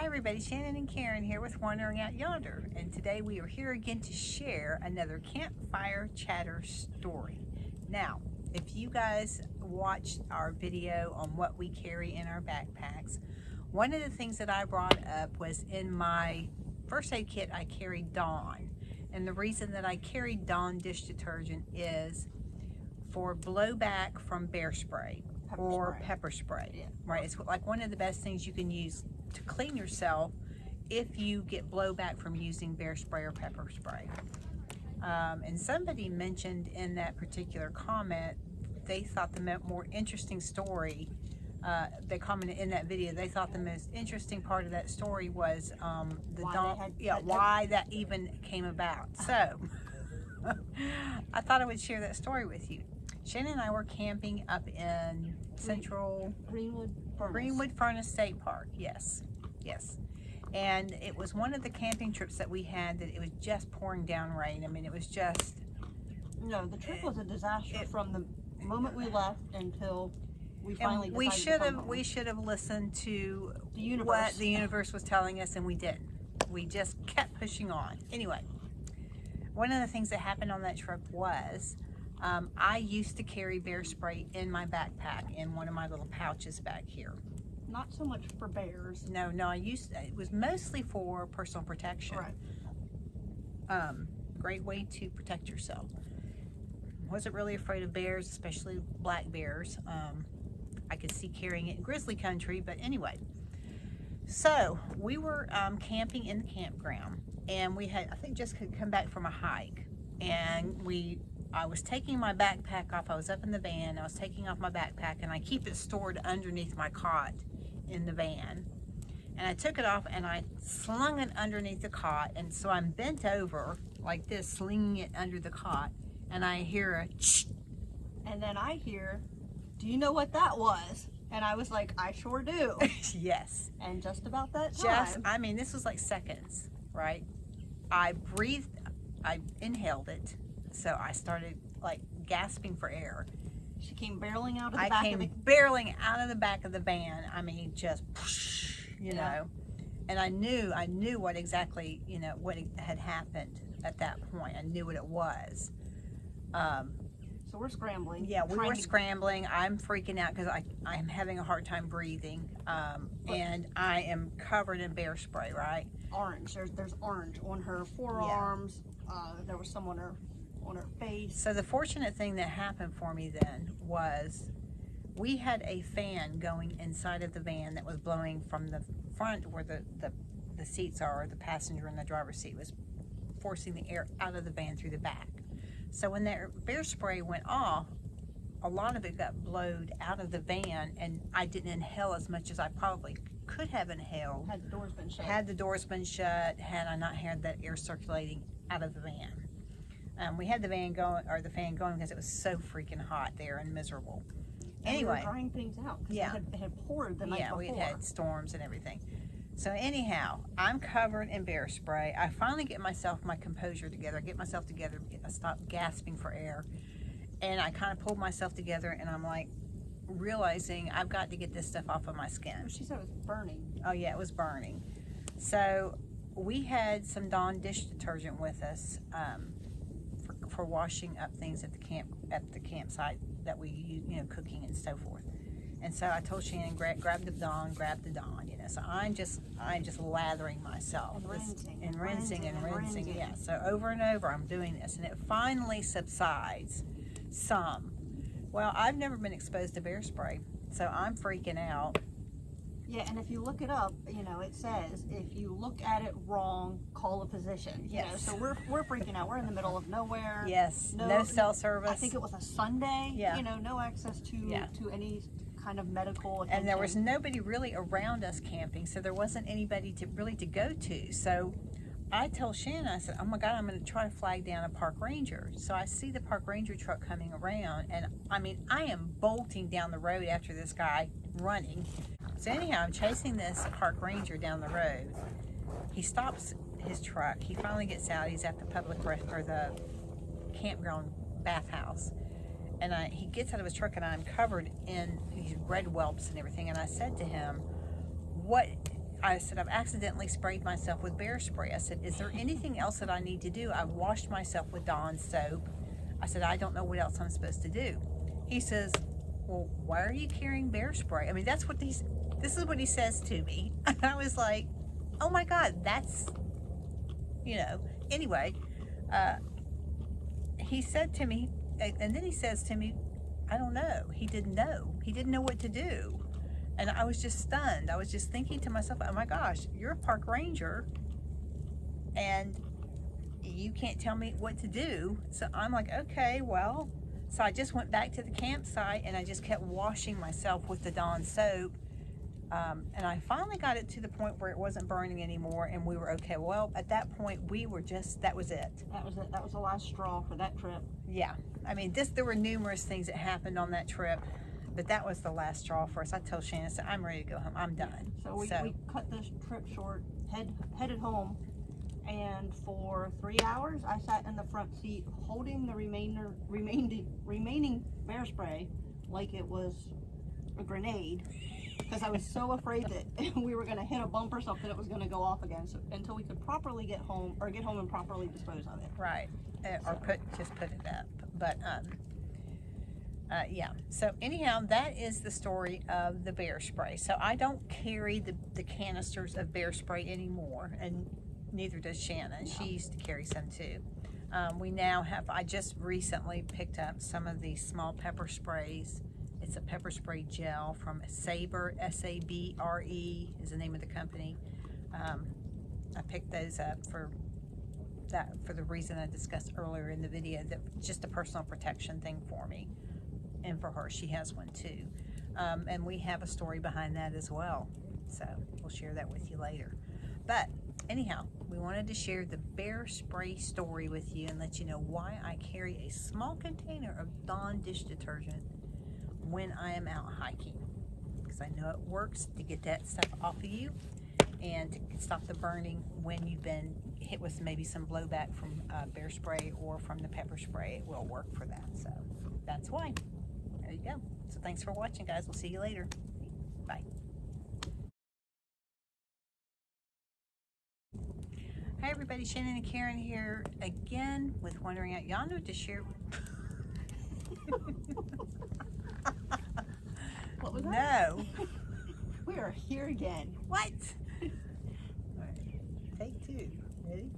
everybody, Shannon and Karen here with Wandering Out Yonder, and today we are here again to share another Campfire Chatter story. Now, if you guys watched our video on what we carry in our backpacks, one of the things that I brought up was in my first aid kit I carried Dawn, and the reason that I carried Dawn dish detergent is for blowback from bear spray or pepper spray. Yeah. Right, it's like one of the best things you can use to clean yourself if you get blowback from using bear spray or pepper spray. And somebody mentioned in that particular comment, they thought the more interesting story, they commented in that video, they thought the most interesting part of that story was why that even came about. So I thought I would share that story with you. Shannon and I were camping up in central Greenwood Furnace State Park. Yes. And it was one of the camping trips that we had that it was just pouring down rain. I mean, it was just... No, the trip was a disaster from the moment we left until we finally we decided should have listened to the what the universe was telling us, and we didn't. We just kept pushing on. Anyway, one of the things that happened on that trip was I used to carry bear spray in my backpack in one of my little pouches back here. Not so much for bears. No, it was mostly for personal protection. Right. Great way to protect yourself. Wasn't really afraid of bears, especially black bears. I could see carrying it in grizzly country, but anyway. So we were camping in the campground, and we had, I think, just come back from a hike, and I was taking my backpack off. I was up in the van. I was taking off my backpack, and I keep it stored underneath my cot in the van. And I took it off, and I slung it underneath the cot. And so I'm bent over like this, slinging it under the cot. And I hear a ch. And then I hear, "Do you know what that was?" And I was like, "I sure do." Yes. And just about that time. I mean, this was like seconds, right? I breathed, I inhaled it. So I started like gasping for air. She came barreling out of the back of the... barreling out of the back of the van. I mean, just, you know. And I knew what exactly, what had happened at that point. I knew what it was. So we're scrambling. Yeah, we were scrambling. I'm freaking out because I'm having a hard time breathing. And I am covered in bear spray, right? Orange. There's orange on her forearms. Yeah. There was some on her face. So the fortunate thing that happened for me then was we had a fan going inside of the van that was blowing from the front where the seats are, the passenger and the driver's seat was forcing the air out of the van through the back. So when that bear spray went off, a lot of it got blowed out of the van, and I didn't inhale as much as I probably could have inhaled. Had the doors been shut. Had the doors been shut, had I not had that air circulating out of the van. We had the fan going because it was so freaking hot there and miserable. Anyway, we were drying things out. Yeah, it had poured the night before. Yeah, we had storms and everything. So anyhow, I'm covered in bear spray. I finally get my composure together. I stop gasping for air, and I kind of pulled myself together, and I'm like realizing I've got to get this stuff off of my skin. She said it was burning. Oh yeah, it was burning. So we had some Dawn dish detergent with us. For washing up things at the campsite that we use, cooking and so forth. And so I told Shannon, grab the Dawn. So I'm just lathering myself and rinsing. Yeah. So over and over I'm doing this, and it finally subsides some. Well, I've never been exposed to bear spray, so I'm freaking out. Yeah, and if you look it up, it says if you look at it wrong, call a physician. Yes. So we're freaking out. We're in the middle of nowhere. Yes. No cell service. I think it was a Sunday. Yeah. No access to any kind of medical attention. And there was nobody really around us camping, so there wasn't anybody to go to. So I told Shannon, I said, "Oh my God, I'm going to try to flag down a park ranger." So I see the park ranger truck coming around, and I mean, I am bolting down the road after this guy running. So anyhow, I'm chasing this park ranger down the road. He stops his truck. He finally gets out. He's at the the campground bathhouse. And he gets out of his truck, and I'm covered in these red whelps and everything. And I said to him, "What I said, I've accidentally sprayed myself with bear spray. I said, is there anything else that I need to do? I've washed myself with Dawn soap. I said, I don't know what else I'm supposed to do. He says, well, why are you carrying bear spray? I mean, this is what he says to me. And I was like, oh my God, that's, anyway, he said to me, and then he says to me, I don't know. He didn't know. He didn't know what to do. And I was just stunned. I was just thinking to myself, oh my gosh, you're a park ranger and you can't tell me what to do. So I'm like, okay, well. So I just went back to the campsite and I just kept washing myself with the Dawn soap. And I finally got it to the point where it wasn't burning anymore and we were okay. Well, at that point, that was it. That was it. That was the last straw for that trip. Yeah. I mean, there were numerous things that happened on that trip. But that was the last straw for us. I told Shannon, so I'm ready to go home. I'm done. So we cut this trip short, headed home, and for 3 hours I sat in the front seat holding the remaining bear spray like it was a grenade, because I was so afraid that we were going to hit a bump or something, it was going to go off again. So until we could properly get home and properly dispose of it. Right. Or just put it up. But yeah, so anyhow, that is the story of the bear spray. So I don't carry the canisters of bear spray anymore, and neither does Shannon. She used to carry some too. We now I just recently picked up some of these small pepper sprays. It's a pepper spray gel from Sabre, S-A-B-R-E is the name of the company. I picked those up for the reason I discussed earlier in the video, that just a personal protection thing for me. And for her, she has one too. And we have a story behind that as well. So we'll share that with you later. But anyhow, we wanted to share the bear spray story with you and let you know why I carry a small container of Dawn dish detergent when I am out hiking. Because I know it works to get that stuff off of you and to stop the burning when you've been hit with maybe some blowback from bear spray or from the pepper spray. It will work for that. So that's why. There you go. So thanks for watching, guys. We'll see you later. Bye. Hi everybody, Shannon and Karen here again with Wandering Out Yonder to share. What was that? No. We are here again. What? All right. Take two. Ready?